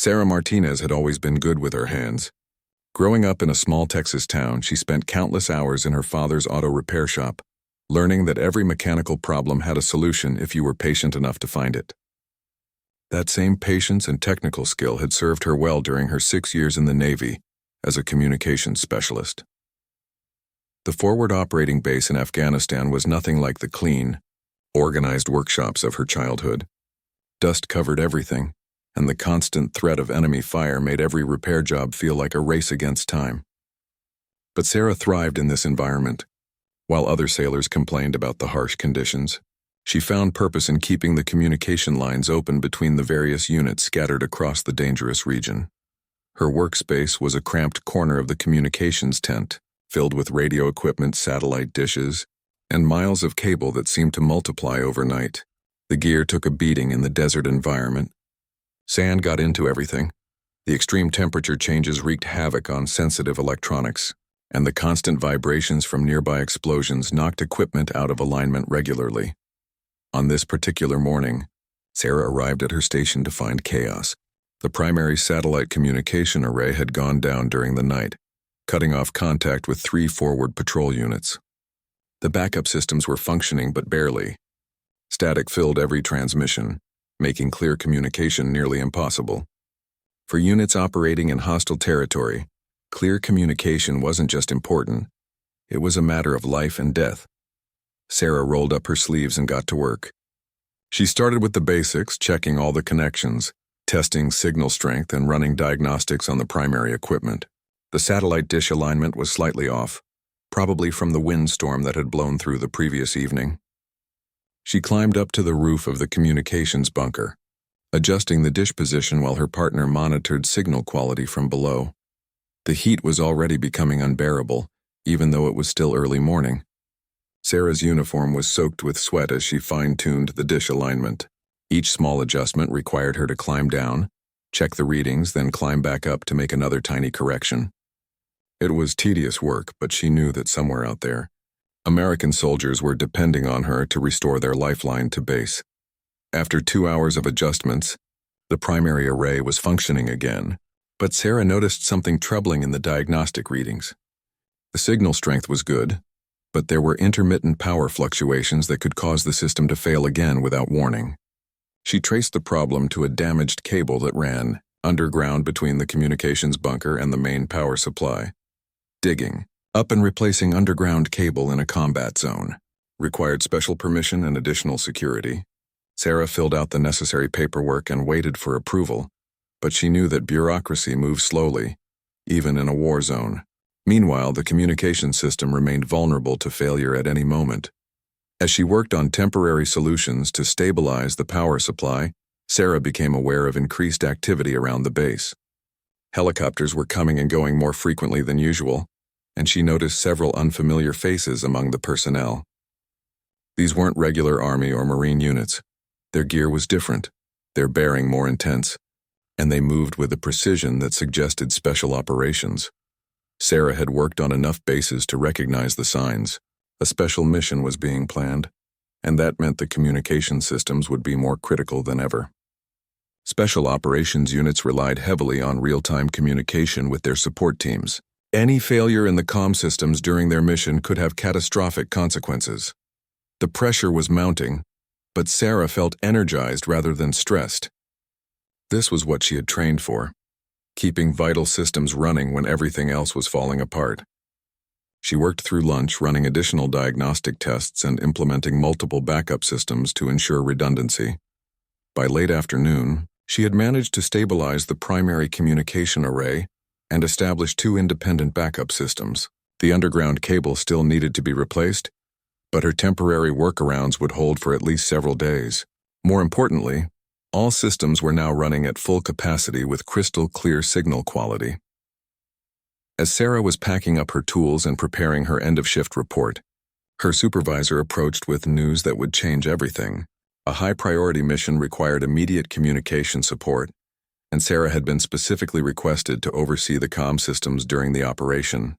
Sarah Martinez had always been good with her hands. Growing up in a small Texas town, she spent countless hours in her father's auto repair shop, learning that every mechanical problem had a solution if you were patient enough to find it. That same patience and technical skill had served her well during her 6 years in the Navy as a communications specialist. The forward operating base in Afghanistan was nothing like the clean, organized workshops of her childhood. Dust covered everything, and the constant threat of enemy fire made every repair job feel like a race against time. But Sarah thrived in this environment. While other sailors complained about the harsh conditions, she found purpose in keeping the communication lines open between the various units scattered across the dangerous region. Her workspace was a cramped corner of the communications tent, filled with radio equipment, satellite dishes, and miles of cable that seemed to multiply overnight. The gear took a beating in the desert environment. Sand got into everything. The extreme temperature changes wreaked havoc on sensitive electronics, and the constant vibrations from nearby explosions knocked equipment out of alignment regularly. On this particular morning, Sarah arrived at her station to find chaos. The primary satellite communication array had gone down during the night, cutting off contact with 3 forward patrol units. The backup systems were functioning but barely. Static filled every transmission, making clear communication nearly impossible. For units operating in hostile territory, clear communication wasn't just important, it was a matter of life and death. Sarah rolled up her sleeves and got to work. She started with the basics, checking all the connections, testing signal strength and running diagnostics on the primary equipment. The satellite dish alignment was slightly off, probably from the windstorm that had blown through the previous evening. She climbed up to the roof of the communications bunker, adjusting the dish position while her partner monitored signal quality from below. The heat was already becoming unbearable, even though it was still early morning. Sarah's uniform was soaked with sweat as she fine-tuned the dish alignment. Each small adjustment required her to climb down, check the readings, then climb back up to make another tiny correction. It was tedious work, but she knew that somewhere out there, American soldiers were depending on her to restore their lifeline to base. After 2 hours of adjustments, the primary array was functioning again, but Sarah noticed something troubling in the diagnostic readings. The signal strength was good, but there were intermittent power fluctuations that could cause the system to fail again without warning. She traced the problem to a damaged cable that ran underground between the communications bunker and the main power supply. Digging up and replacing underground cable in a combat zone required special permission and additional security. Sarah filled out the necessary paperwork and waited for approval, but she knew that bureaucracy moves slowly, even in a war zone. Meanwhile, the communication system remained vulnerable to failure at any moment. As she worked on temporary solutions to stabilize the power supply, Sarah became aware of increased activity around the base. Helicopters were coming and going more frequently than usual, and she noticed several unfamiliar faces among the personnel. These weren't regular Army or Marine units. Their gear was different, their bearing more intense, and they moved with a precision that suggested special operations. Sarah had worked on enough bases to recognize the signs. A special mission was being planned, and that meant the communication systems would be more critical than ever. Special operations units relied heavily on real-time communication with their support teams. Any failure in the comm systems during their mission could have catastrophic consequences. The pressure was mounting, but Sarah felt energized rather than stressed. This was what she had trained for, keeping vital systems running when everything else was falling apart. She worked through lunch, running additional diagnostic tests and implementing multiple backup systems to ensure redundancy. By late afternoon, she had managed to stabilize the primary communication array and establish 2 independent backup systems. The underground cable still needed to be replaced, but her temporary workarounds would hold for at least several days. More importantly, all systems were now running at full capacity with crystal clear signal quality. As Sarah was packing up her tools and preparing her end-of-shift report, her supervisor approached with news that would change everything. A high-priority mission required immediate communication support, and Sarah had been specifically requested to oversee the comm systems during the operation.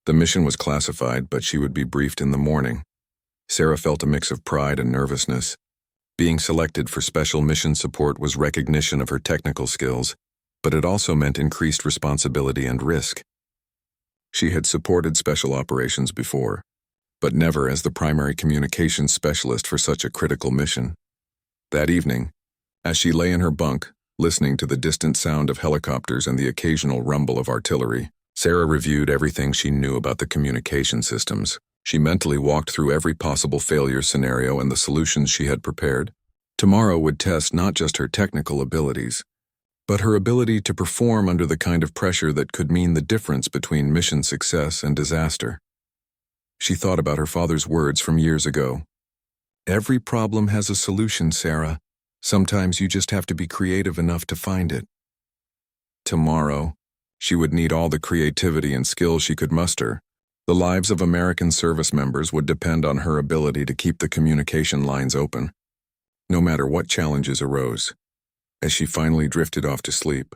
The mission was classified, but she would be briefed in the morning. Sarah felt a mix of pride and nervousness. Being selected for special mission support was recognition of her technical skills, but it also meant increased responsibility and risk. She had supported special operations before, but never as the primary communications specialist for such a critical mission. That evening, as she lay in her bunk, listening to the distant sound of helicopters and the occasional rumble of artillery, Sarah reviewed everything she knew about the communication systems. She mentally walked through every possible failure scenario and the solutions she had prepared. Tomorrow would test not just her technical abilities, but her ability to perform under the kind of pressure that could mean the difference between mission success and disaster. She thought about her father's words from years ago. "Every problem has a solution, Sarah. Sometimes you just have to be creative enough to find it." Tomorrow, she would need all the creativity and skill she could muster. The lives of American service members would depend on her ability to keep the communication lines open, no matter what challenges arose. As she finally drifted off to sleep,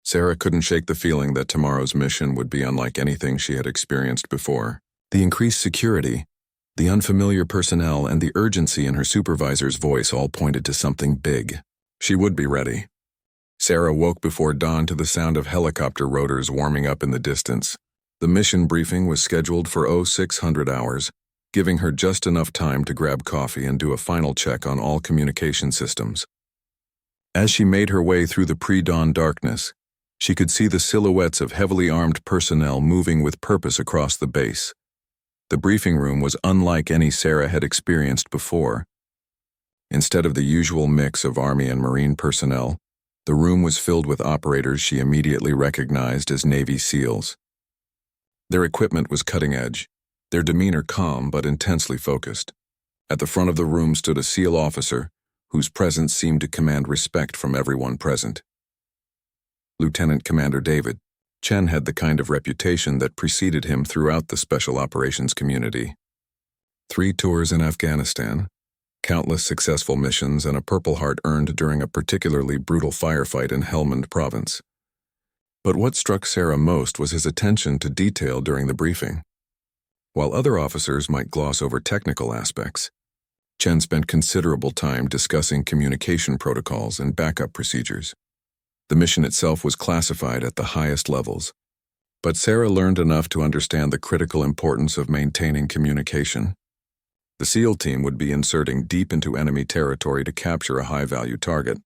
Sarah couldn't shake the feeling that tomorrow's mission would be unlike anything she had experienced before. The increased security, the unfamiliar personnel, and the urgency in her supervisor's voice all pointed to something big. She would be ready. Sarah woke before dawn to the sound of helicopter rotors warming up in the distance. The mission briefing was scheduled for 0600 hours, giving her just enough time to grab coffee and do a final check on all communication systems. As she made her way through the pre-dawn darkness, she could see the silhouettes of heavily armed personnel moving with purpose across the base. The briefing room was unlike any Sarah had experienced before. Instead of the usual mix of Army and Marine personnel, the room was filled with operators she immediately recognized as Navy SEALs. Their equipment was cutting edge, their demeanor calm but intensely focused. At the front of the room stood a SEAL officer whose presence seemed to command respect from everyone present. Lieutenant Commander David. Chen had the kind of reputation that preceded him throughout the special operations community. 3 tours in Afghanistan, countless successful missions, and a Purple Heart earned during a particularly brutal firefight in Helmand Province. But what struck Sarah most was his attention to detail during the briefing. While other officers might gloss over technical aspects, Chen spent considerable time discussing communication protocols and backup procedures. The mission itself was classified at the highest levels, but Sarah learned enough to understand the critical importance of maintaining communication. The SEAL team would be inserting deep into enemy territory to capture a high-value target.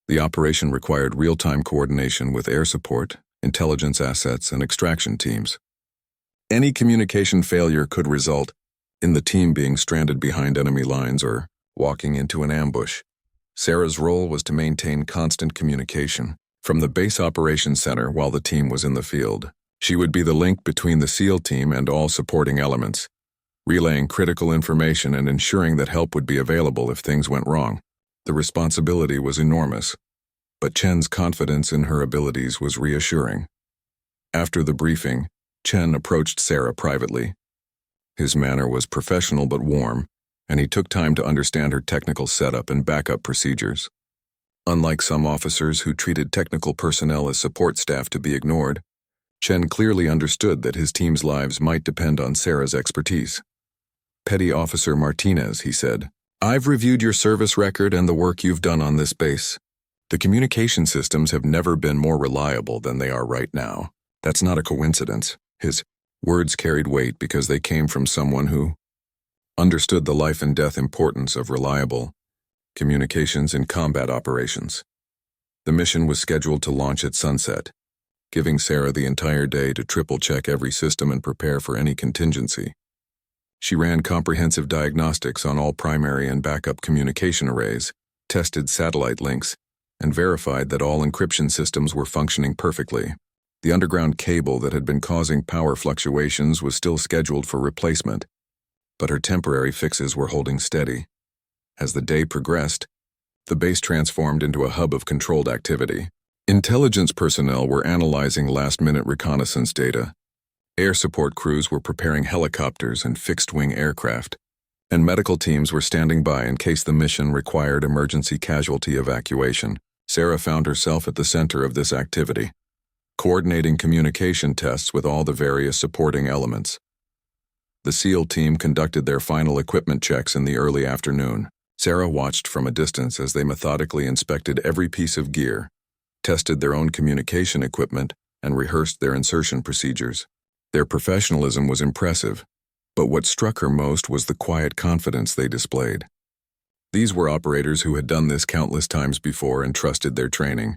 The operation required real-time coordination with air support, intelligence assets, and extraction teams. Any communication failure could result in the team being stranded behind enemy lines or walking into an ambush. Sarah's role was to maintain constant communication from the base operations center while the team was in the field. She would be the link between the SEAL team and all supporting elements, relaying critical information and ensuring that help would be available if things went wrong. The responsibility was enormous, but Chen's confidence in her abilities was reassuring. After the briefing, Chen approached Sarah privately. His manner was professional but warm, and he took time to understand her technical setup and backup procedures. Unlike some officers who treated technical personnel as support staff to be ignored, Chen clearly understood that his team's lives might depend on Sarah's expertise. "Petty Officer Martinez," he said, "I've reviewed your service record and the work you've done on this base. The communication systems have never been more reliable than they are right now. That's not a coincidence." His words carried weight because they came from someone who understood the life and death importance of reliable communications in combat operations. The mission was scheduled to launch at sunset, giving Sarah the entire day to triple-check every system and prepare for any contingency. She ran comprehensive diagnostics on all primary and backup communication arrays, tested satellite links, and verified that all encryption systems were functioning perfectly. The underground cable that had been causing power fluctuations was still scheduled for replacement, but her temporary fixes were holding steady. As the day progressed, the base transformed into a hub of controlled activity. Intelligence personnel were analyzing last-minute reconnaissance data. Air support crews were preparing helicopters and fixed-wing aircraft, and medical teams were standing by in case the mission required emergency casualty evacuation. Sarah found herself at the center of this activity, coordinating communication tests with all the various supporting elements. The SEAL team conducted their final equipment checks in the early afternoon. Sarah watched from a distance as they methodically inspected every piece of gear, tested their own communication equipment, and rehearsed their insertion procedures. Their professionalism was impressive, but what struck her most was the quiet confidence they displayed. These were operators who had done this countless times before and trusted their training,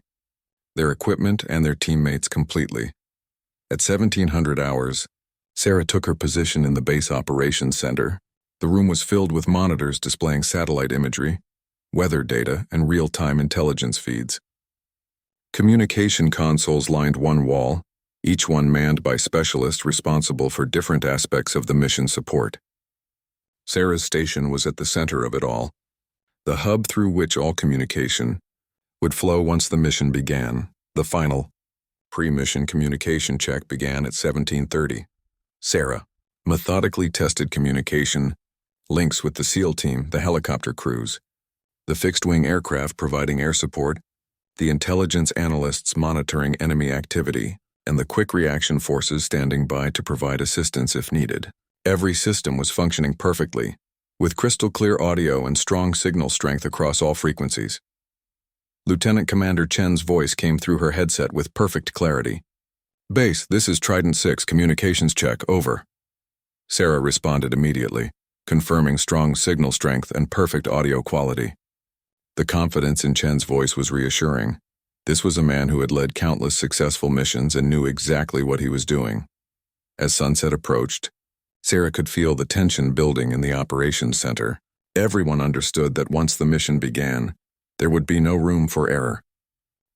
their equipment, and their teammates completely. At 1700 hours, Sarah took her position in the base operations center. The room was filled with monitors displaying satellite imagery, weather data, and real-time intelligence feeds. Communication consoles lined one wall, each one manned by specialists responsible for different aspects of the mission support. Sarah's station was at the center of it all, the hub through which all communication would flow once the mission began. The final, pre-mission communication check began at 1730. Sarah methodically tested communication, links with the SEAL team, the helicopter crews, the fixed-wing aircraft providing air support, the intelligence analysts monitoring enemy activity, and the quick reaction forces standing by to provide assistance if needed. Every system was functioning perfectly, with crystal-clear audio and strong signal strength across all frequencies. Lieutenant Commander Chen's voice came through her headset with perfect clarity. "Base, this is Trident 6, communications check, over." Sarah responded immediately, confirming strong signal strength and perfect audio quality. The confidence in Chen's voice was reassuring. This was a man who had led countless successful missions and knew exactly what he was doing. As sunset approached, Sarah could feel the tension building in the operations center. Everyone understood that once the mission began, there would be no room for error.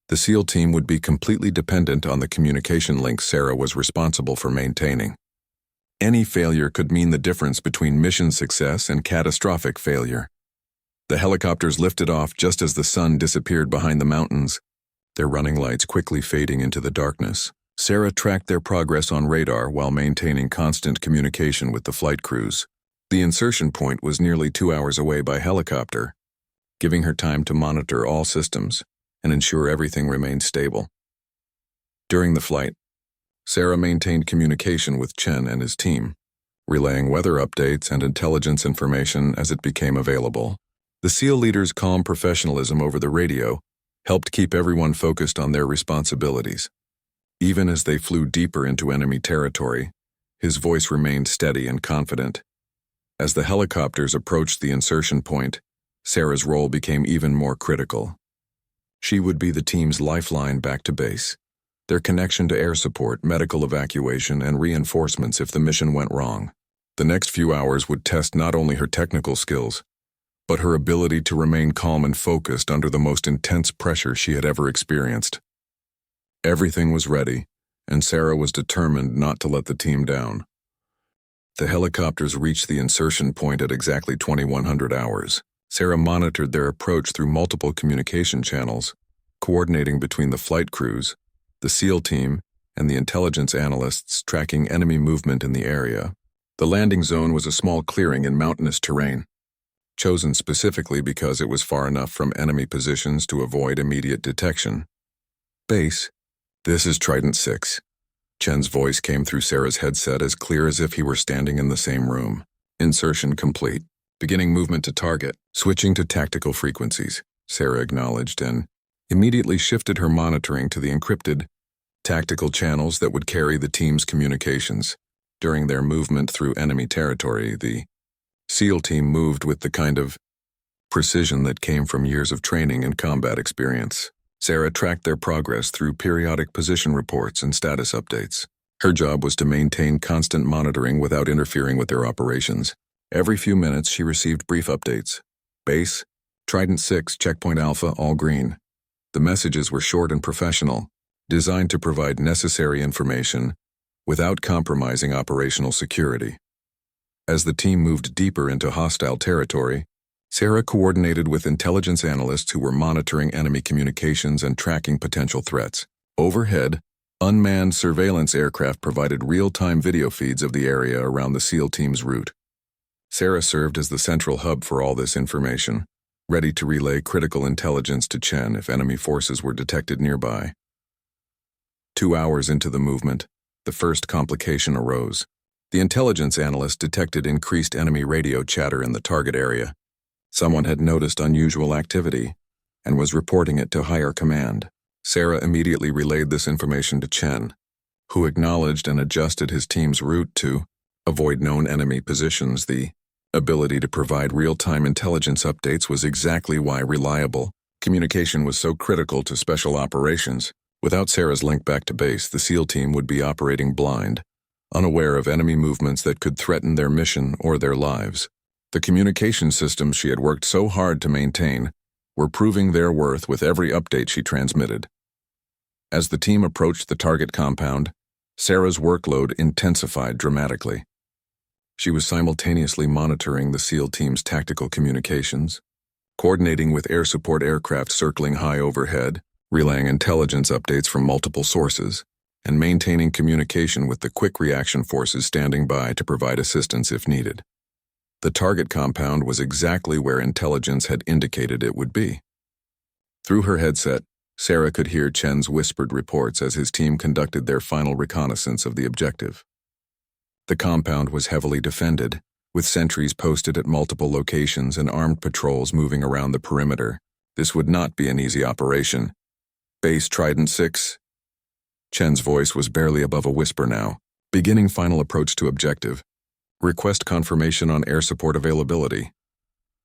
The SEAL team would be completely dependent on the communication links Sarah was responsible for maintaining. Any failure could mean the difference between mission success and catastrophic failure. The helicopters lifted off just as the sun disappeared behind the mountains, their running lights quickly fading into the darkness. Sarah tracked their progress on radar while maintaining constant communication with the flight crews. The insertion point was nearly 2 hours away by helicopter, giving her time to monitor all systems and ensure everything remained stable. During the flight, Sarah maintained communication with Chen and his team, relaying weather updates and intelligence information as it became available. The SEAL leader's calm professionalism over the radio helped keep everyone focused on their responsibilities. Even as they flew deeper into enemy territory, his voice remained steady and confident. As the helicopters approached the insertion point, Sarah's role became even more critical. She would be the team's lifeline back to base, their connection to air support, medical evacuation, and reinforcements if the mission went wrong. The next few hours would test not only her technical skills, but her ability to remain calm and focused under the most intense pressure she had ever experienced. Everything was ready, and Sarah was determined not to let the team down. The helicopters reached the insertion point at exactly 2100 hours. Sarah monitored their approach through multiple communication channels, coordinating between the flight crews, the SEAL team, and the intelligence analysts tracking enemy movement in the area. The landing zone was a small clearing in mountainous terrain, chosen specifically because it was far enough from enemy positions to avoid immediate detection. "Base, this is Trident 6. Chen's voice came through Sarah's headset as clear as if he were standing in the same room. "Insertion complete. Beginning movement to target." Switching to tactical frequencies, Sarah acknowledged and immediately shifted her monitoring to the encrypted, tactical channels that would carry the team's communications. During their movement through enemy territory, the SEAL team moved with the kind of precision that came from years of training and combat experience. Sarah tracked their progress through periodic position reports and status updates. Her job was to maintain constant monitoring without interfering with their operations. Every few minutes, she received brief updates. "Base, Trident 6, Checkpoint Alpha, all green." The messages were short and professional, designed to provide necessary information without compromising operational security. As the team moved deeper into hostile territory, Sarah coordinated with intelligence analysts who were monitoring enemy communications and tracking potential threats. Overhead, unmanned surveillance aircraft provided real-time video feeds of the area around the SEAL team's route. Sarah served as the central hub for all this information, ready to relay critical intelligence to Chen if enemy forces were detected nearby. 2 hours into the movement, the first complication arose. The intelligence analyst detected increased enemy radio chatter in the target area. Someone had noticed unusual activity and was reporting it to higher command. Sarah immediately relayed this information to Chen, who acknowledged and adjusted his team's route to avoid known enemy positions. The ability to provide real-time intelligence updates was exactly why reliable communication was so critical to special operations. Without Sarah's link back to base, the SEAL team would be operating blind, unaware of enemy movements that could threaten their mission or their lives. The communication systems she had worked so hard to maintain were proving their worth with every update she transmitted. As the team approached the target compound, Sarah's workload intensified dramatically. She was simultaneously monitoring the SEAL team's tactical communications, coordinating with air support aircraft circling high overhead, relaying intelligence updates from multiple sources, and maintaining communication with the quick reaction forces standing by to provide assistance if needed. The target compound was exactly where intelligence had indicated it would be. Through her headset, Sarah could hear Chen's whispered reports as his team conducted their final reconnaissance of the objective. The compound was heavily defended, with sentries posted at multiple locations and armed patrols moving around the perimeter. This would not be an easy operation. Base Trident 6. Chen's voice was barely above a whisper now. Beginning final approach to objective. Request confirmation on air support availability.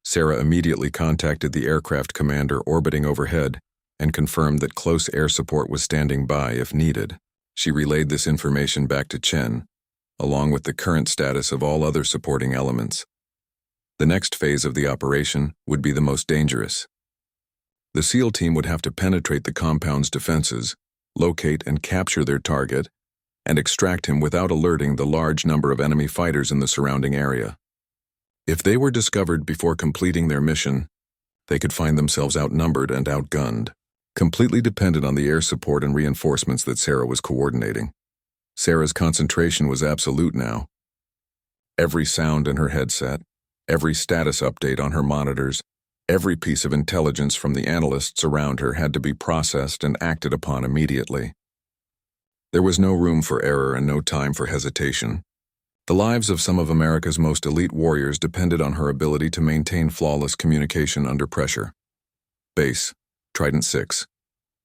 Sarah immediately contacted the aircraft commander orbiting overhead and confirmed that close air support was standing by if needed. She relayed this information back to Chen, along with the current status of all other supporting elements. The next phase of the operation would be the most dangerous. The SEAL team would have to penetrate the compound's defenses, locate and capture their target, and extract him without alerting the large number of enemy fighters in the surrounding area. If they were discovered before completing their mission, they could find themselves outnumbered and outgunned, completely dependent on the air support and reinforcements that Sarah was coordinating. Sarah's concentration was absolute now. Every sound in her headset, every status update on her monitors, every piece of intelligence from the analysts around her had to be processed and acted upon immediately. There was no room for error and no time for hesitation. The lives of some of America's most elite warriors depended on her ability to maintain flawless communication under pressure. Base, Trident 6.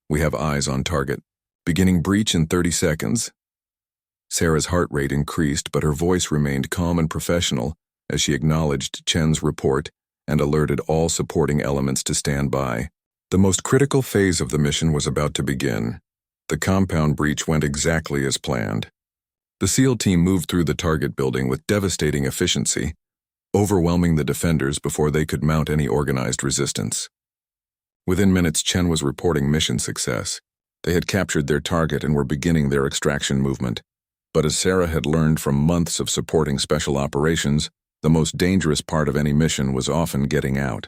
We have eyes on target. Beginning breach in 30 seconds. Sarah's heart rate increased, but her voice remained calm and professional as she acknowledged Chen's report and alerted all supporting elements to stand by. The most critical phase of the mission was about to begin. The compound breach went exactly as planned. The SEAL team moved through the target building with devastating efficiency, overwhelming the defenders before they could mount any organized resistance. Within minutes, Chen was reporting mission success. They had captured their target and were beginning their extraction movement. But as Sarah had learned from months of supporting special operations, the most dangerous part of any mission was often getting out.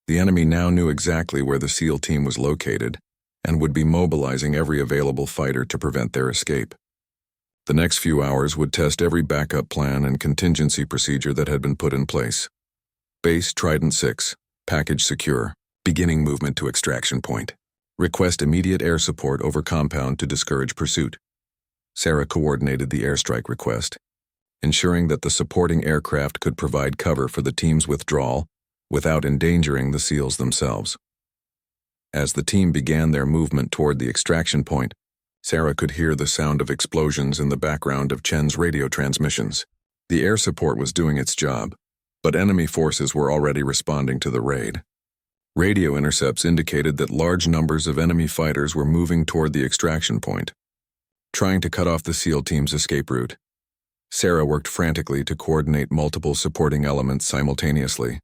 The enemy now knew exactly where the SEAL team was located and would be mobilizing every available fighter to prevent their escape. The next few hours would test every backup plan and contingency procedure that had been put in place. Base Trident 6, package secure, beginning movement to extraction point. Request immediate air support over compound to discourage pursuit. Sarah coordinated the airstrike request, ensuring that the supporting aircraft could provide cover for the team's withdrawal without endangering the SEALs themselves. As the team began their movement toward the extraction point, Sarah could hear the sound of explosions in the background of Chen's radio transmissions. The air support was doing its job, but enemy forces were already responding to the raid. Radio intercepts indicated that large numbers of enemy fighters were moving toward the extraction point, trying to cut off the SEAL team's escape route. Sarah worked frantically to coordinate multiple supporting elements simultaneously.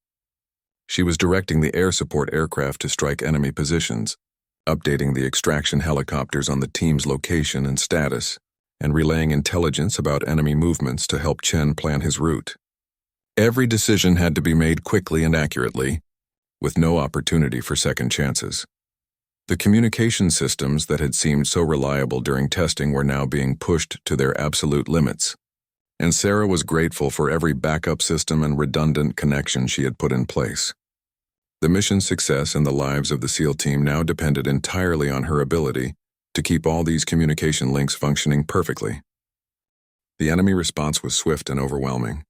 She was directing the air support aircraft to strike enemy positions, updating the extraction helicopters on the team's location and status, and relaying intelligence about enemy movements to help Chen plan his route. Every decision had to be made quickly and accurately, with no opportunity for second chances. The communication systems that had seemed so reliable during testing were now being pushed to their absolute limits, and Sarah was grateful for every backup system and redundant connection she had put in place. The mission's success and the lives of the SEAL team now depended entirely on her ability to keep all these communication links functioning perfectly. The enemy response was swift and overwhelming.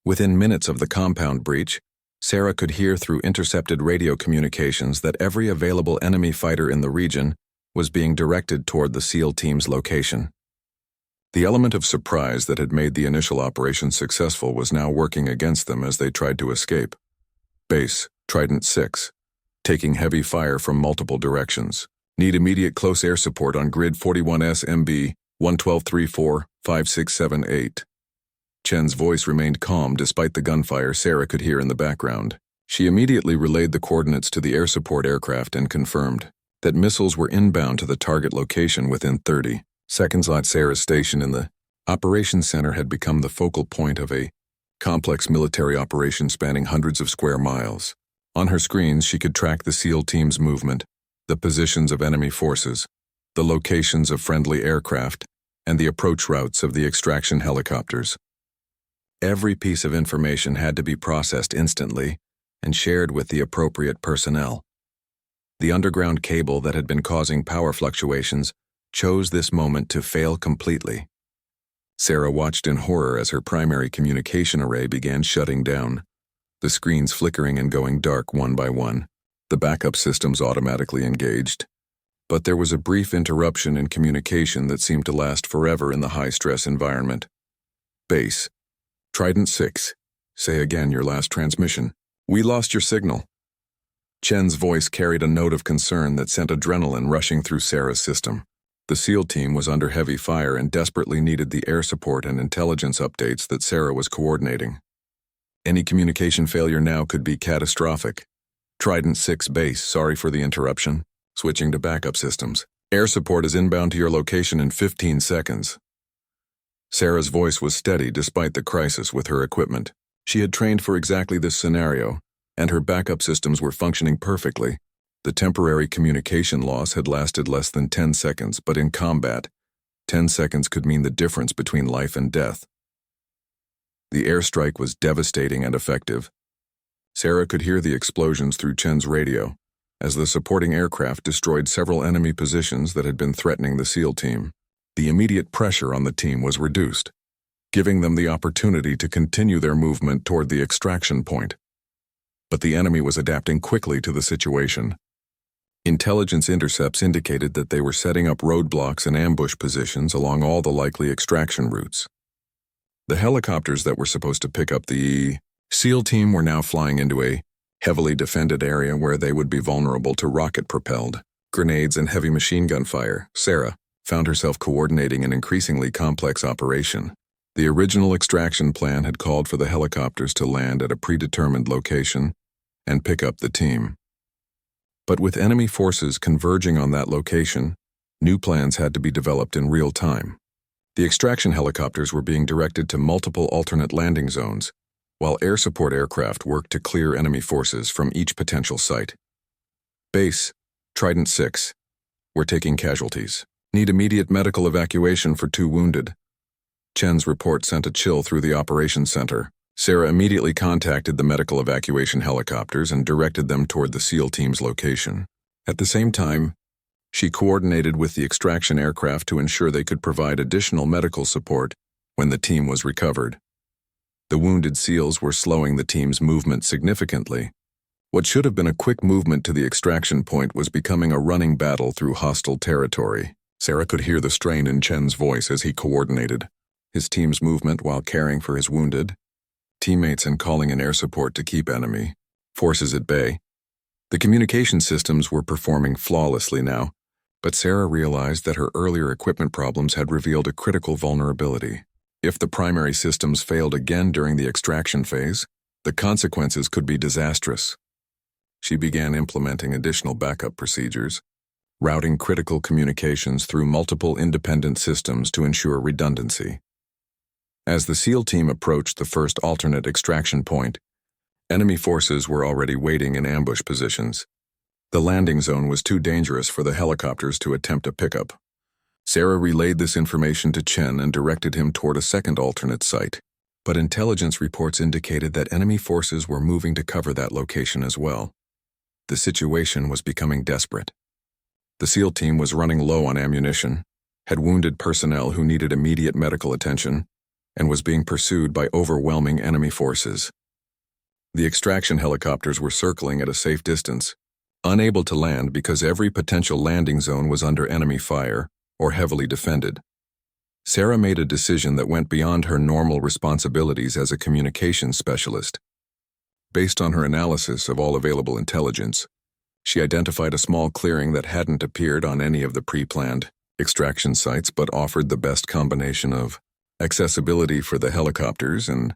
Within minutes of the compound breach, Sarah could hear through intercepted radio communications that every available enemy fighter in the region was being directed toward the SEAL team's location. The element of surprise that had made the initial operation successful was now working against them as they tried to escape. Base, Trident 6. Taking heavy fire from multiple directions. Need immediate close air support on grid 41S MB 112345678. Chen's voice remained calm despite the gunfire Sarah could hear in the background. She immediately relayed the coordinates to the air support aircraft and confirmed that missiles were inbound to the target location within 30 seconds. Sarah's station in the operations center had become the focal point of a complex military operation spanning hundreds of square miles. On her screens, she could track the SEAL team's movement, the positions of enemy forces, the locations of friendly aircraft, and the approach routes of the extraction helicopters. Every piece of information had to be processed instantly and shared with the appropriate personnel. The underground cable that had been causing power fluctuations chose this moment to fail completely. Sarah watched in horror as her primary communication array began shutting down, the screens flickering and going dark one by one. The backup systems automatically engaged. But there was a brief interruption in communication that seemed to last forever in the high-stress environment. Base, Trident 6. Say again your last transmission. We lost your signal. Chen's voice carried a note of concern that sent adrenaline rushing through Sarah's system. The SEAL team was under heavy fire and desperately needed the air support and intelligence updates that Sarah was coordinating. Any communication failure now could be catastrophic. Trident 6 base, sorry for the interruption. Switching to backup systems. Air support is inbound to your location in 15 seconds. Sarah's voice was steady despite the crisis with her equipment. She had trained for exactly this scenario, and her backup systems were functioning perfectly. The temporary communication loss had lasted less than 10 seconds, but in combat, 10 seconds could mean the difference between life and death. The airstrike was devastating and effective. Sarah could hear the explosions through Chen's radio, as the supporting aircraft destroyed several enemy positions that had been threatening the SEAL team. The immediate pressure on the team was reduced, giving them the opportunity to continue their movement toward the extraction point. But the enemy was adapting quickly to the situation. Intelligence intercepts indicated that they were setting up roadblocks and ambush positions along all the likely extraction routes. The helicopters that were supposed to pick up the SEAL team were now flying into a heavily defended area where they would be vulnerable to rocket-propelled grenades and heavy machine gun fire. Sarah found herself coordinating an increasingly complex operation. The original extraction plan had called for the helicopters to land at a predetermined location and pick up the team. But with enemy forces converging on that location, new plans had to be developed in real time. The extraction helicopters were being directed to multiple alternate landing zones, while air support aircraft worked to clear enemy forces from each potential site. Base, Trident 6. We're taking casualties. Need immediate medical evacuation for 2 wounded. Chen's report sent a chill through the operations center. Sarah immediately contacted the medical evacuation helicopters and directed them toward the SEAL team's location. At the same time, she coordinated with the extraction aircraft to ensure they could provide additional medical support when the team was recovered. The wounded SEALs were slowing the team's movement significantly. What should have been a quick movement to the extraction point was becoming a running battle through hostile territory. Sarah could hear the strain in Chen's voice as he coordinated his team's movement while caring for his wounded teammates and calling in air support to keep enemy forces at bay. The communication systems were performing flawlessly now, but Sarah realized that her earlier equipment problems had revealed a critical vulnerability. If the primary systems failed again during the extraction phase, the consequences could be disastrous. She began implementing additional backup procedures, routing critical communications through multiple independent systems to ensure redundancy. As the SEAL team approached the first alternate extraction point, enemy forces were already waiting in ambush positions. The landing zone was too dangerous for the helicopters to attempt a pickup. Sarah relayed this information to Chen and directed him toward a second alternate site, but intelligence reports indicated that enemy forces were moving to cover that location as well. The situation was becoming desperate. The SEAL team was running low on ammunition, had wounded personnel who needed immediate medical attention, and was being pursued by overwhelming enemy forces. The extraction helicopters were circling at a safe distance, unable to land because every potential landing zone was under enemy fire or heavily defended. Sarah made a decision that went beyond her normal responsibilities as a communications specialist. Based on her analysis of all available intelligence, she identified a small clearing that hadn't appeared on any of the pre-planned extraction sites but offered the best combination of accessibility for the helicopters and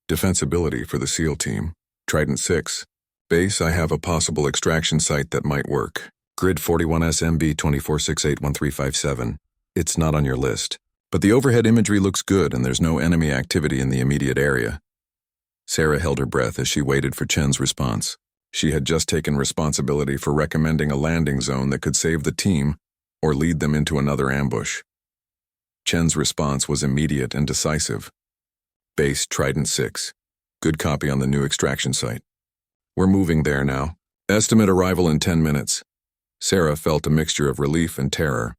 defensibility for the SEAL team. Trident 6. Base, I have a possible extraction site that might work. Grid 41 SMB 24681357. It's not on your list, but the overhead imagery looks good and there's no enemy activity in the immediate area. Sarah held her breath as she waited for Chen's response. She had just taken responsibility for recommending a landing zone that could save the team or lead them into another ambush. Chen's response was immediate and decisive. Base Trident 6. Good copy on the new extraction site. We're moving there now. Estimate arrival in 10 minutes. Sarah felt a mixture of relief and terror.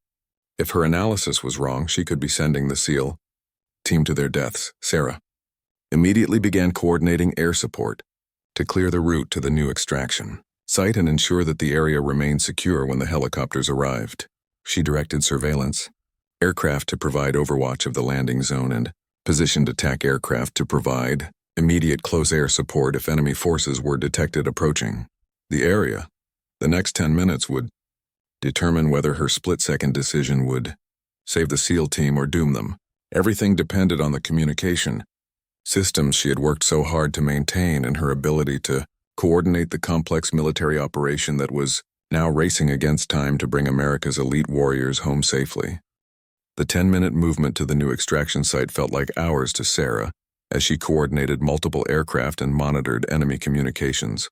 If her analysis was wrong, she could be sending the SEAL team to their deaths. Sarah immediately began coordinating air support to clear the route to the new extraction site and ensure that the area remained secure when the helicopters arrived. She directed surveillance aircraft to provide overwatch of the landing zone and positioned attack aircraft to provide immediate close air support if enemy forces were detected approaching the area. The next 10 minutes would determine whether her split-second decision would save the SEAL team or doom them. Everything depended on the communication systems she had worked so hard to maintain and her ability to coordinate the complex military operation that was now racing against time to bring America's elite warriors home safely. The 10-minute movement to the new extraction site felt like hours to Sarah as she coordinated multiple aircraft and monitored enemy communications.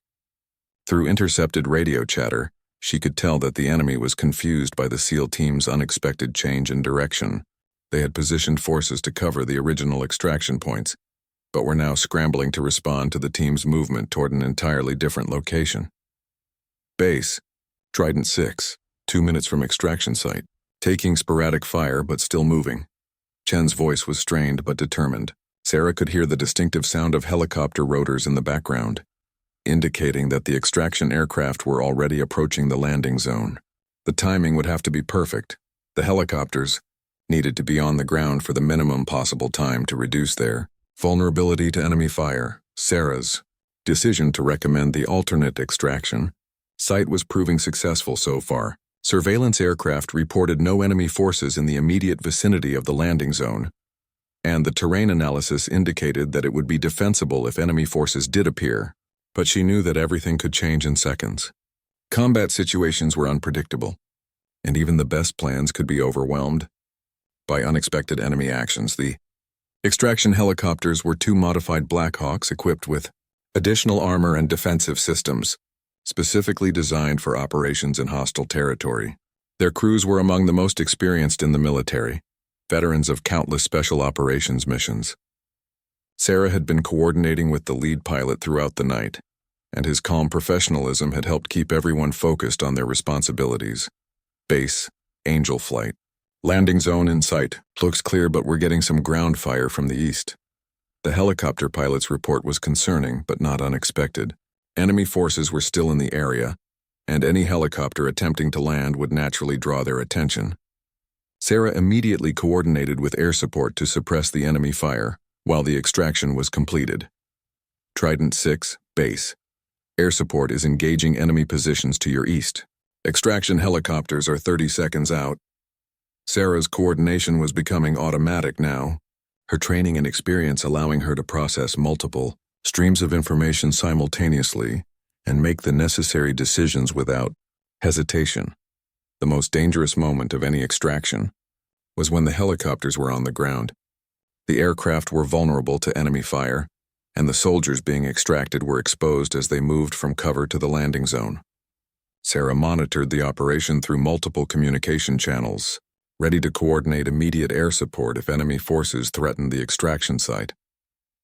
Through intercepted radio chatter, she could tell that the enemy was confused by the SEAL team's unexpected change in direction. They had positioned forces to cover the original extraction points, but were now scrambling to respond to the team's movement toward an entirely different location. Base Trident 6, 2 minutes from extraction site, taking sporadic fire but still moving. Chen's voice was strained but determined. Sarah could hear the distinctive sound of helicopter rotors in the background, indicating that the extraction aircraft were already approaching the landing zone. The timing would have to be perfect. The helicopters needed to be on the ground for the minimum possible time to reduce their vulnerability to enemy fire. Sarah's decision to recommend the alternate extraction site was proving successful so far. Surveillance aircraft reported no enemy forces in the immediate vicinity of the landing zone, and the terrain analysis indicated that it would be defensible if enemy forces did appear. But she knew that everything could change in seconds. Combat situations were unpredictable, and even the best plans could be overwhelmed by unexpected enemy actions. The extraction helicopters were 2 modified Blackhawks equipped with additional armor and defensive systems, specifically designed for operations in hostile territory. Their crews were among the most experienced in the military, veterans of countless special operations missions. Sarah had been coordinating with the lead pilot throughout the night, and his calm professionalism had helped keep everyone focused on their responsibilities. Base, Angel Flight. Landing zone in sight. Looks clear, but we're getting some ground fire from the east. The helicopter pilot's report was concerning, but not unexpected. Enemy forces were still in the area, and any helicopter attempting to land would naturally draw their attention. Sarah immediately coordinated with air support to suppress the enemy fire while the extraction was completed. Trident 6, Base. Air support is engaging enemy positions to your east. Extraction helicopters are 30 seconds out. Sarah's coordination was becoming automatic now, her training and experience allowing her to process multiple streams of information simultaneously and make the necessary decisions without hesitation. The most dangerous moment of any extraction was when the helicopters were on the ground. The aircraft were vulnerable to enemy fire, and the soldiers being extracted were exposed as they moved from cover to the landing zone. Sarah monitored the operation through multiple communication channels, ready to coordinate immediate air support if enemy forces threatened the extraction site.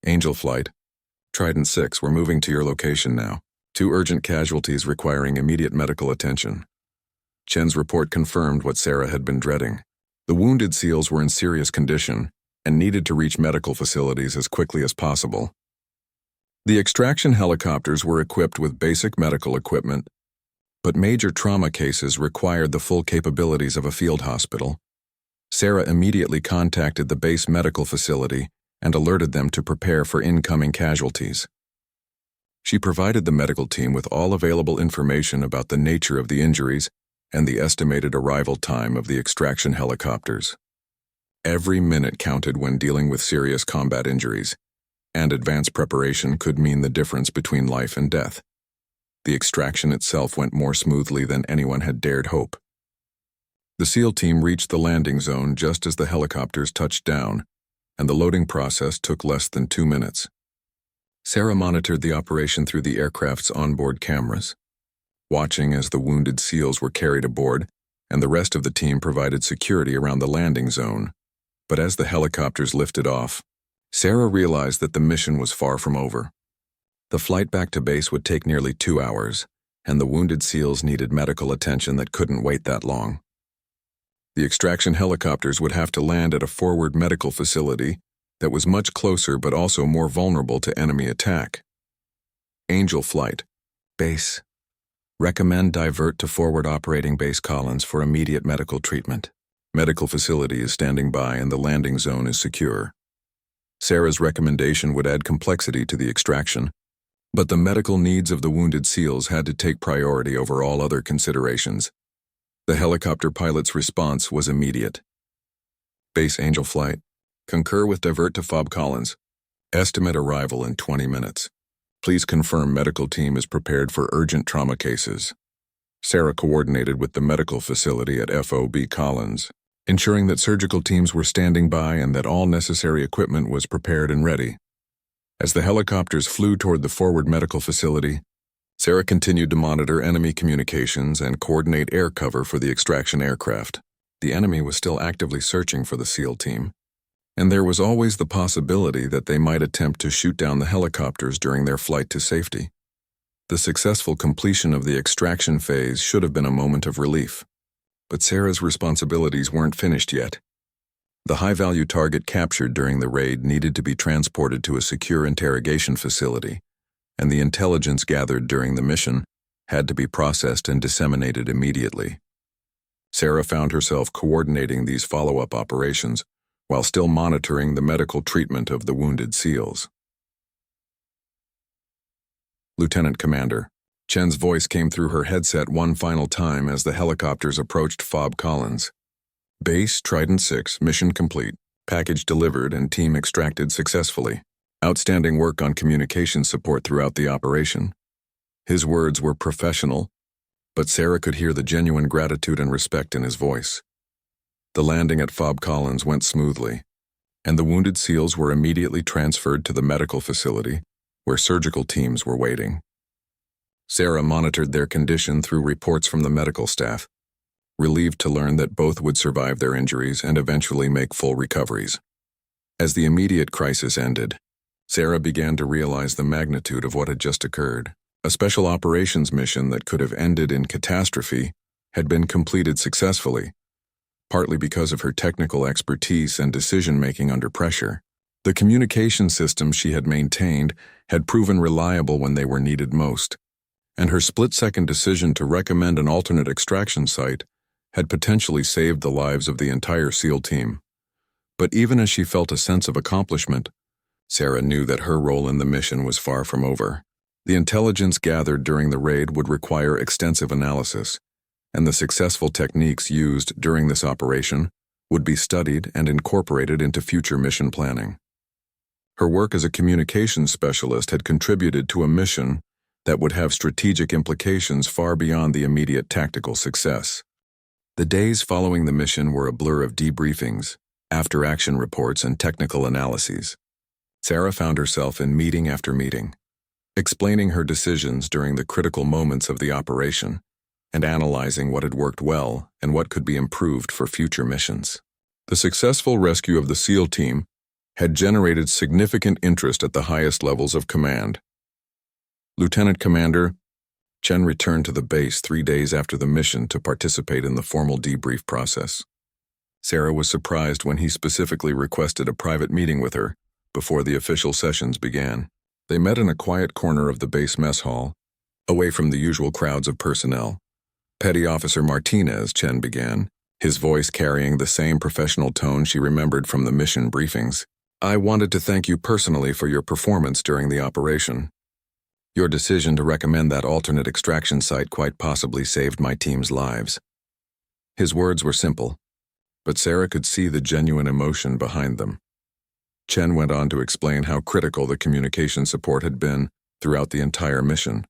Angel Flight. Trident 6, we're moving to your location now. 2 urgent casualties requiring immediate medical attention. Chen's report confirmed what Sarah had been dreading. The wounded SEALs were in serious condition and needed to reach medical facilities as quickly as possible. The extraction helicopters were equipped with basic medical equipment But major trauma cases required the full capabilities of a field hospital. Sarah immediately contacted the base medical facility and alerted them to prepare for incoming casualties. She provided the medical team with all available information about the nature of the injuries and the estimated arrival time of the extraction helicopters. Every minute counted when dealing with serious combat injuries, and advanced preparation could mean the difference between life and death. The extraction itself went more smoothly than anyone had dared hope. The SEAL team reached the landing zone just as the helicopters touched down, and the loading process took less than 2 minutes. Sarah monitored the operation through the aircraft's onboard cameras, watching as the wounded SEALs were carried aboard, and the rest of the team provided security around the landing zone. But as the helicopters lifted off, Sarah realized that the mission was far from over. The flight back to base would take nearly 2 hours, and the wounded SEALs needed medical attention that couldn't wait that long. The extraction helicopters would have to land at a forward medical facility that was much closer but also more vulnerable to enemy attack. Angel Flight. Base. Recommend divert to forward operating base Collins for immediate medical treatment. Medical facility is standing by and the landing zone is secure. Sarah's recommendation would add complexity to the extraction, but the medical needs of the wounded SEALs had to take priority over all other considerations. The helicopter pilot's response was immediate. Base Angel Flight. Concur with divert to FOB Collins. Estimate arrival in 20 minutes. Please confirm medical team is prepared for urgent trauma cases. Sarah coordinated with the medical facility at FOB Collins, ensuring that surgical teams were standing by and that all necessary equipment was prepared and ready. As the helicopters flew toward the forward medical facility, Sarah continued to monitor enemy communications and coordinate air cover for the extraction aircraft. The enemy was still actively searching for the SEAL team, and there was always the possibility that they might attempt to shoot down the helicopters during their flight to safety. The successful completion of the extraction phase should have been a moment of relief, but Sarah's responsibilities weren't finished yet. The high-value target captured during the raid needed to be transported to a secure interrogation facility, and the intelligence gathered during the mission had to be processed and disseminated immediately. Sarah found herself coordinating these follow-up operations while still monitoring the medical treatment of the wounded SEALs. Lieutenant Commander. Chen's voice came through her headset one final time as the helicopters approached FOB Collins. Base Trident 6, mission complete. Package delivered and team extracted successfully. Outstanding work on communication support throughout the operation. His words were professional, but Sarah could hear the genuine gratitude and respect in his voice. The landing at FOB Collins went smoothly, and the wounded SEALs were immediately transferred to the medical facility, where surgical teams were waiting. Sarah monitored their condition through reports from the medical staff, relieved to learn that both would survive their injuries and eventually make full recoveries. As the immediate crisis ended, Sarah began to realize the magnitude of what had just occurred. A special operations mission that could have ended in catastrophe had been completed successfully, partly because of her technical expertise and decision-making under pressure. The communication systems she had maintained had proven reliable when they were needed most, and her split-second decision to recommend an alternate extraction site had potentially saved the lives of the entire SEAL team. But even as she felt a sense of accomplishment, Sarah knew that her role in the mission was far from over. The intelligence gathered during the raid would require extensive analysis, and the successful techniques used during this operation would be studied and incorporated into future mission planning. Her work as a communications specialist had contributed to a mission that would have strategic implications far beyond the immediate tactical success. The days following the mission were a blur of debriefings, after-action reports, and technical analyses. Sarah found herself in meeting after meeting, explaining her decisions during the critical moments of the operation, and analyzing what had worked well and what could be improved for future missions. The successful rescue of the SEAL team had generated significant interest at the highest levels of command. Lieutenant Commander, Chen returned to the base 3 days after the mission to participate in the formal debrief process. Sarah was surprised when he specifically requested a private meeting with her before the official sessions began. They met in a quiet corner of the base mess hall, away from the usual crowds of personnel. Petty Officer Martinez, Chen began, his voice carrying the same professional tone she remembered from the mission briefings. I wanted to thank you personally for your performance during the operation. Your decision to recommend that alternate extraction site quite possibly saved my team's lives. His words were simple, but Sarah could see the genuine emotion behind them. Chen went on to explain how critical the communication support had been throughout the entire mission.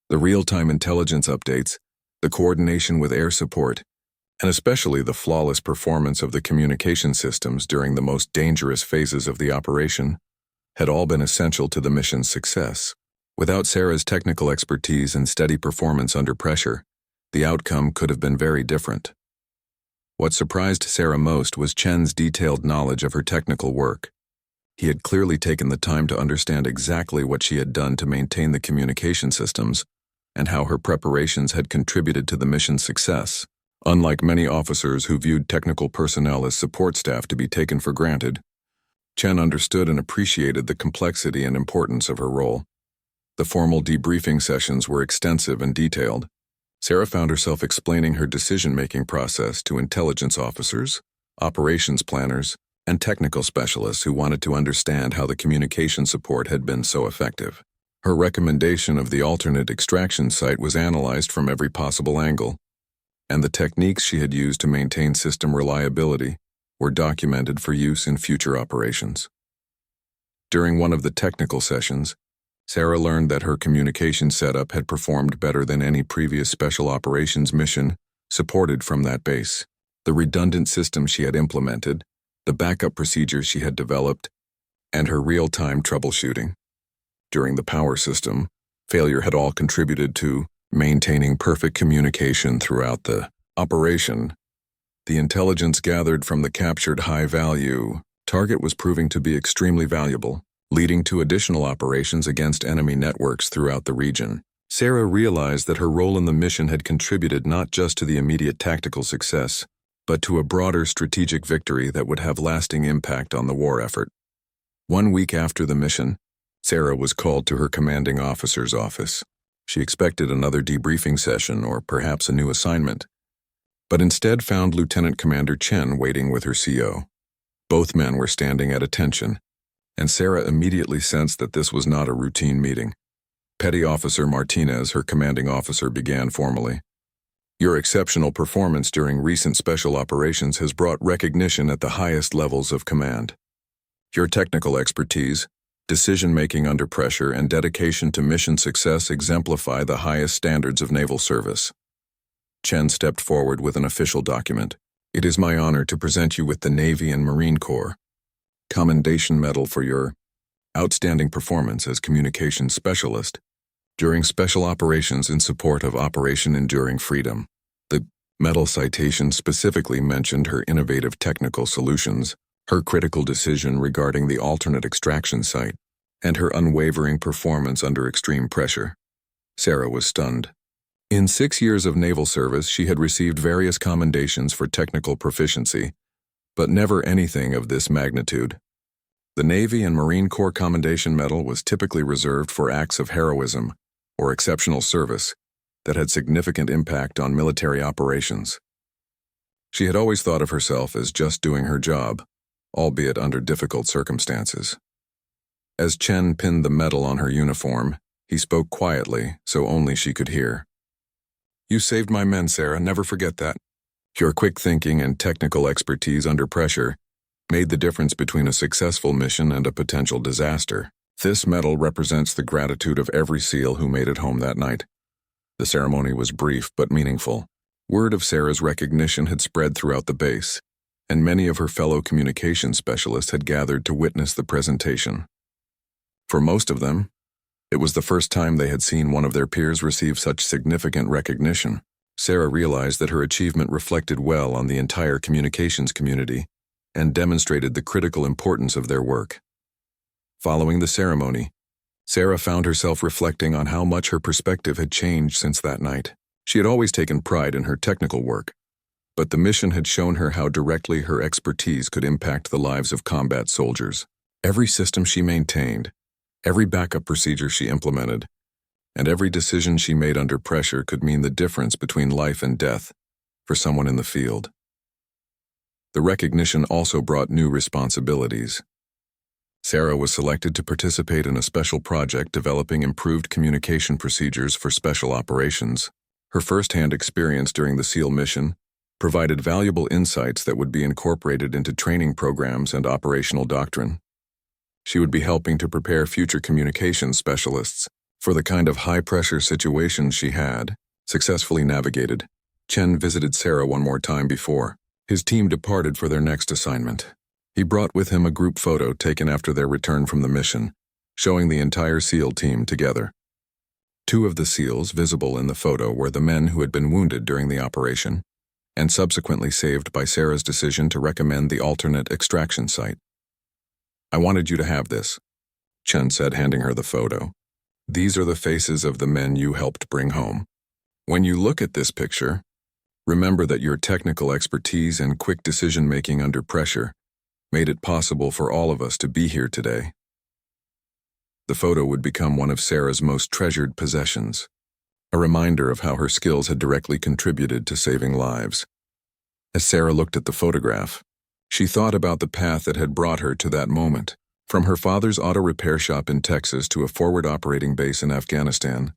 The real-time intelligence updates, the coordination with air support, and especially the flawless performance of the communication systems during the most dangerous phases of the operation, had all been essential to the mission's success. Without Sarah's technical expertise and steady performance under pressure, the outcome could have been very different. What surprised Sarah most was Chen's detailed knowledge of her technical work. He had clearly taken the time to understand exactly what she had done to maintain the communication systems and how her preparations had contributed to the mission's success. Unlike many officers who viewed technical personnel as support staff to be taken for granted, Chen understood and appreciated the complexity and importance of her role. The formal debriefing sessions were extensive and detailed. Sarah found herself explaining her decision-making process to intelligence officers, operations planners, and technical specialists who wanted to understand how the communication support had been so effective. Her recommendation of the alternate extraction site was analyzed from every possible angle, and the techniques she had used to maintain system reliability were documented for use in future operations. During one of the technical sessions, Sarah learned that her communication setup had performed better than any previous special operations mission supported from that base. The redundant system she had implemented, the backup procedures she had developed, and her real-time troubleshooting during the power system failure had all contributed to maintaining perfect communication throughout the operation. The intelligence gathered from the captured high-value target was proving to be extremely valuable, leading to additional operations against enemy networks throughout the region. Sarah realized that her role in the mission had contributed not just to the immediate tactical success, but to a broader strategic victory that would have lasting impact on the war effort. 1 week after the mission, Sarah was called to her commanding officer's office. She expected another debriefing session or perhaps a new assignment, but instead found Lieutenant Commander Chen waiting with her CO. Both men were standing at attention, and Sarah immediately sensed that this was not a routine meeting. Petty Officer Martinez, her commanding officer, began formally. Your exceptional performance during recent special operations has brought recognition at the highest levels of command. Your technical expertise, decision-making under pressure, and dedication to mission success exemplify the highest standards of naval service. Chen stepped forward with an official document. It is my honor to present you with the Navy and Marine Corps Commendation Medal for your outstanding performance as communications specialist during special operations in support of Operation Enduring Freedom. The medal citation specifically mentioned her innovative technical solutions, her critical decision regarding the alternate extraction site, and her unwavering performance under extreme pressure. Sarah was stunned. In 6 years of naval service, she had received various commendations for technical proficiency, but never anything of this magnitude. The Navy and Marine Corps Commendation Medal was typically reserved for acts of heroism or exceptional service that had significant impact on military operations. She had always thought of herself as just doing her job, albeit under difficult circumstances. As Chen pinned the medal on her uniform, he spoke quietly so only she could hear. You saved my men, Sarah, never forget that. Your quick thinking and technical expertise under pressure made the difference between a successful mission and a potential disaster. This medal represents the gratitude of every SEAL who made it home that night. The ceremony was brief but meaningful. Word of Sarah's recognition had spread throughout the base, and many of her fellow communications specialists had gathered to witness the presentation. For most of them, it was the first time they had seen one of their peers receive such significant recognition. Sarah realized that her achievement reflected well on the entire communications community and demonstrated the critical importance of their work. Following the ceremony, Sarah found herself reflecting on how much her perspective had changed since that night. She had always taken pride in her technical work, but the mission had shown her how directly her expertise could impact the lives of combat soldiers. Every system she maintained, every backup procedure she implemented, and every decision she made under pressure could mean the difference between life and death for someone in the field. The recognition also brought new responsibilities. Sarah was selected to participate in a special project developing improved communication procedures for special operations. Her first-hand experience during the SEAL mission provided valuable insights that would be incorporated into training programs and operational doctrine. She would be helping to prepare future communications specialists for the kind of high-pressure situations she had successfully navigated. Chen visited Sarah one more time before his team departed for their next assignment. He brought with him a group photo taken after their return from the mission, showing the entire SEAL team together. Two of the SEALs visible in the photo were the men who had been wounded during the operation and subsequently saved by Sarah's decision to recommend the alternate extraction site. "I wanted you to have this," Chen said, handing her the photo. "These are the faces of the men you helped bring home. When you look at this picture, remember that your technical expertise and quick decision-making under pressure made it possible for all of us to be here today." The photo would become one of Sarah's most treasured possessions, a reminder of how her skills had directly contributed to saving lives. As Sarah looked at the photograph, she thought about the path that had brought her to that moment. From her father's auto repair shop in Texas to a forward operating base in Afghanistan,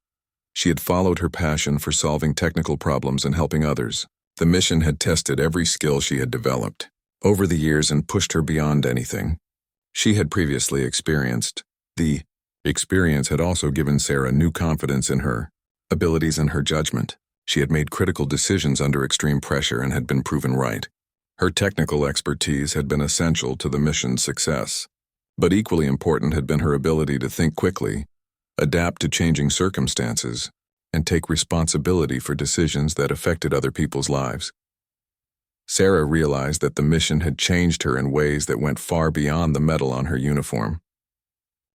she had followed her passion for solving technical problems and helping others. The mission had tested every skill she had developed over the years and pushed her beyond anything she had previously experienced. The experience had also given Sarah new confidence in her abilities and her judgment. She had made critical decisions under extreme pressure and had been proven right. Her technical expertise had been essential to the mission's success, but equally important had been her ability to think quickly, adapt to changing circumstances, and take responsibility for decisions that affected other people's lives. Sarah realized that the mission had changed her in ways that went far beyond the medal on her uniform.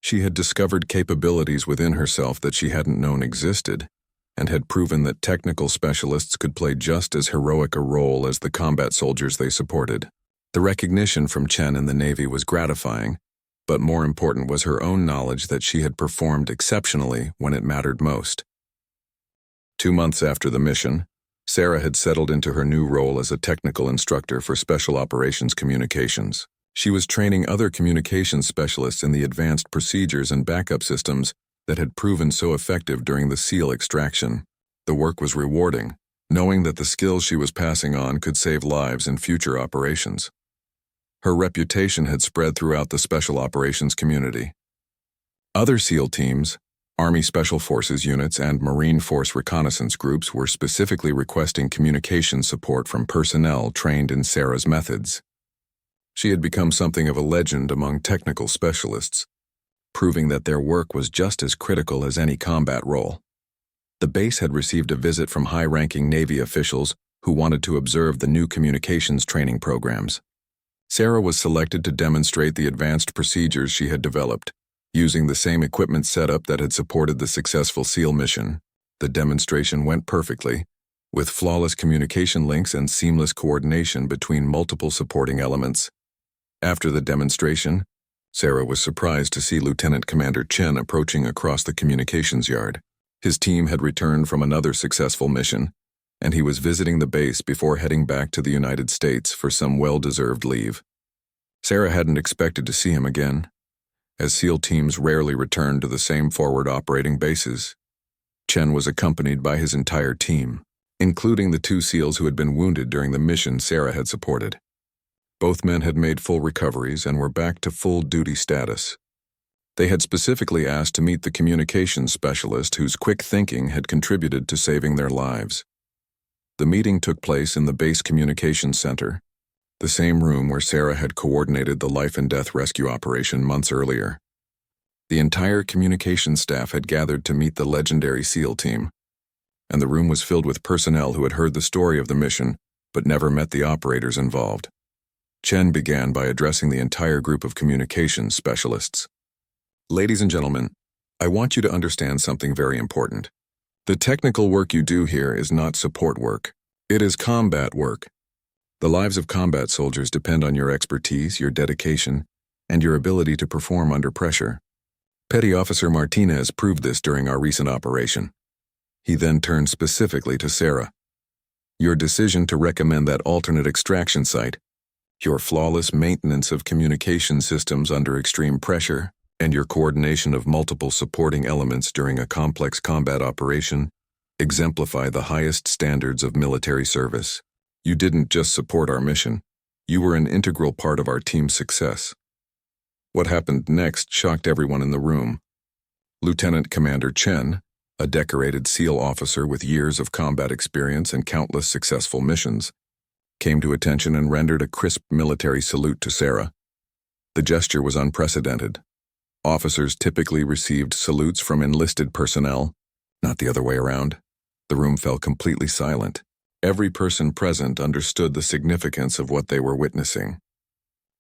She had discovered capabilities within herself that she hadn't known existed, and had proven that technical specialists could play just as heroic a role as the combat soldiers they supported. The recognition from Chen in the Navy was gratifying, but more important was her own knowledge that she had performed exceptionally when it mattered most. 2 months after the mission, Sarah had settled into her new role as a technical instructor for Special Operations Communications. She was training other communications specialists in the advanced procedures and backup systems that had proven so effective during the SEAL extraction. The work was rewarding, knowing that the skills she was passing on could save lives in future operations. Her reputation had spread throughout the Special Operations community. Other SEAL teams, Army Special Forces units, and Marine Force reconnaissance groups were specifically requesting communication support from personnel trained in Sarah's methods. She had become something of a legend among technical specialists, proving that their work was just as critical as any combat role. The base had received a visit from high-ranking Navy officials who wanted to observe the new communications training programs. Sarah was selected to demonstrate the advanced procedures she had developed, using the same equipment setup that had supported the successful SEAL mission. The demonstration went perfectly, with flawless communication links and seamless coordination between multiple supporting elements. After the demonstration, Sarah was surprised to see Lieutenant Commander Chen approaching across the communications yard. His team had returned from another successful mission, and he was visiting the base before heading back to the United States for some well-deserved leave. Sarah hadn't expected to see him again, as SEAL teams rarely returned to the same forward operating bases. Chen was accompanied by his entire team, including the 2 SEALs who had been wounded during the mission Sarah had supported. Both men had made full recoveries and were back to full duty status. They had specifically asked to meet the communications specialist whose quick thinking had contributed to saving their lives. The meeting took place in the base communications center, the same room where Sarah had coordinated the life and death rescue operation months earlier. The entire communications staff had gathered to meet the legendary SEAL team, and the room was filled with personnel who had heard the story of the mission but never met the operators involved. Chen began by addressing the entire group of communications specialists. "Ladies and gentlemen, I want you to understand something very important. The technical work you do here is not support work. It is combat work. The lives of combat soldiers depend on your expertise, your dedication, and your ability to perform under pressure. Petty Officer Martinez proved this during our recent operation. He then turned specifically to Sarah. Your decision to recommend that alternate extraction site, your flawless maintenance of communication systems under extreme pressure, and your coordination of multiple supporting elements during a complex combat operation exemplify the highest standards of military service. You didn't just support our mission, you were an integral part of our team's success. What happened next shocked everyone in the room. Lieutenant Commander Chen, a decorated SEAL officer with years of combat experience and countless successful missions, came to attention and rendered a crisp military salute to Sarah. The gesture was unprecedented. Officers typically received salutes from enlisted personnel, not the other way around. The room fell completely silent. Every person present understood the significance of what they were witnessing.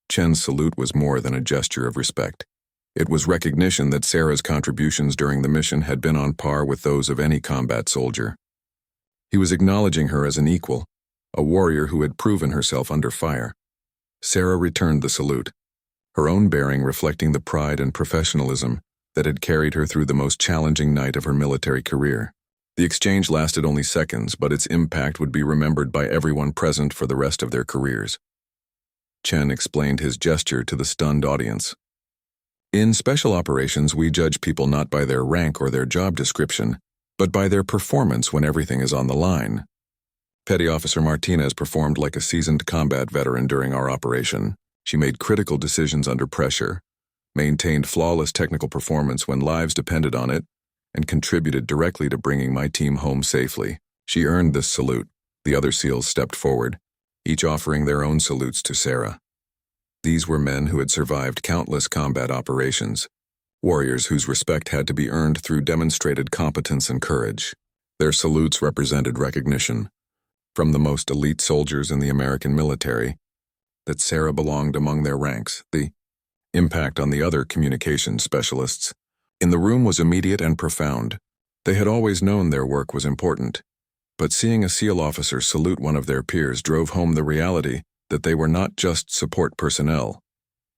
Chen's salute was more than a gesture of respect. It was recognition that Sarah's contributions during the mission had been on par with those of any combat soldier. He was acknowledging her as an equal, a warrior who had proven herself under fire. Sarah returned the salute, her own bearing reflecting the pride and professionalism that had carried her through the most challenging night of her military career. The exchange lasted only seconds, but its impact would be remembered by everyone present for the rest of their careers. Chen explained his gesture to the stunned audience. In special operations, we judge people not by their rank or their job description, but by their performance when everything is on the line. Petty Officer Martinez performed like a seasoned combat veteran during our operation. She made critical decisions under pressure, maintained flawless technical performance when lives depended on it, and contributed directly to bringing my team home safely. She earned this salute. The other SEALs stepped forward, each offering their own salutes to Sarah. These were men who had survived countless combat operations, warriors whose respect had to be earned through demonstrated competence and courage. Their salutes represented recognition, from the most elite soldiers in the American military, that Sarah belonged among their ranks. The impact on the other communications specialists in the room was immediate and profound. They had always known their work was important, but seeing a SEAL officer salute one of their peers drove home the reality that they were not just support personnel.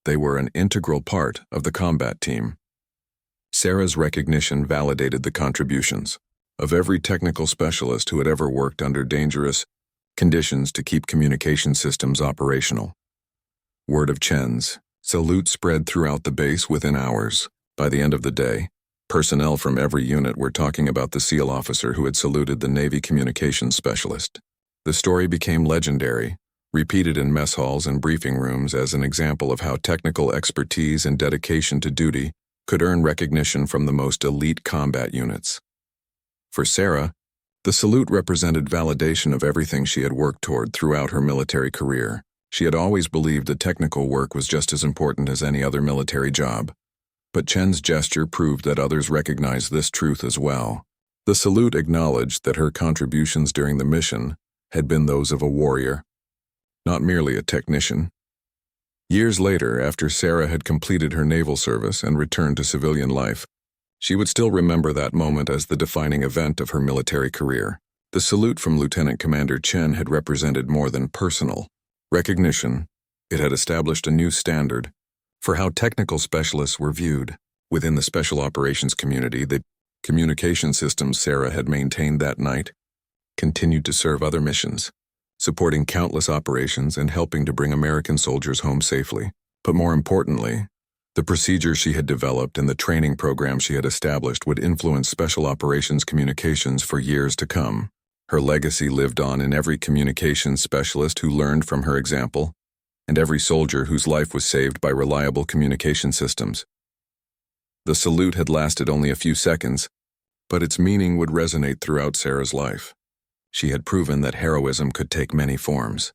They were an integral part of the combat team. Sarah's recognition validated the contributions of every technical specialist who had ever worked under dangerous conditions to keep communication systems operational. Word of Chen's salute spread throughout the base within hours. By the end of the day, personnel from every unit were talking about the SEAL officer who had saluted the Navy communications specialist. The story became legendary, repeated in mess halls and briefing rooms as an example of how technical expertise and dedication to duty could earn recognition from the most elite combat units. For Sarah, the salute represented validation of everything she had worked toward throughout her military career. She had always believed that technical work was just as important as any other military job. But Chen's gesture proved that others recognized this truth as well. The salute acknowledged that her contributions during the mission had been those of a warrior, not merely a technician. Years later, after Sarah had completed her naval service and returned to civilian life, she would still remember that moment as the defining event of her military career. The salute from Lieutenant Commander Chen had represented more than personal recognition. It had established a new standard for how technical specialists were viewed. Within the special operations community, the communication systems Sarah had maintained that night continued to serve other missions, supporting countless operations and helping to bring American soldiers home safely. But more importantly, the procedures she had developed and the training program she had established would influence special operations communications for years to come. Her legacy lived on in every communications specialist who learned from her example, and every soldier whose life was saved by reliable communication systems. The salute had lasted only a few seconds, but its meaning would resonate throughout Sarah's life. She had proven that heroism could take many forms,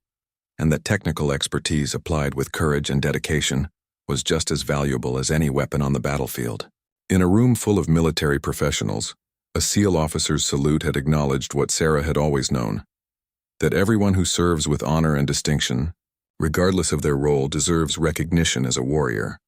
and that technical expertise applied with courage and dedication was just as valuable as any weapon on the battlefield. In a room full of military professionals, a SEAL officer's salute had acknowledged what Sarah had always known, that everyone who serves with honor and distinction, regardless of their role, deserves recognition as a warrior.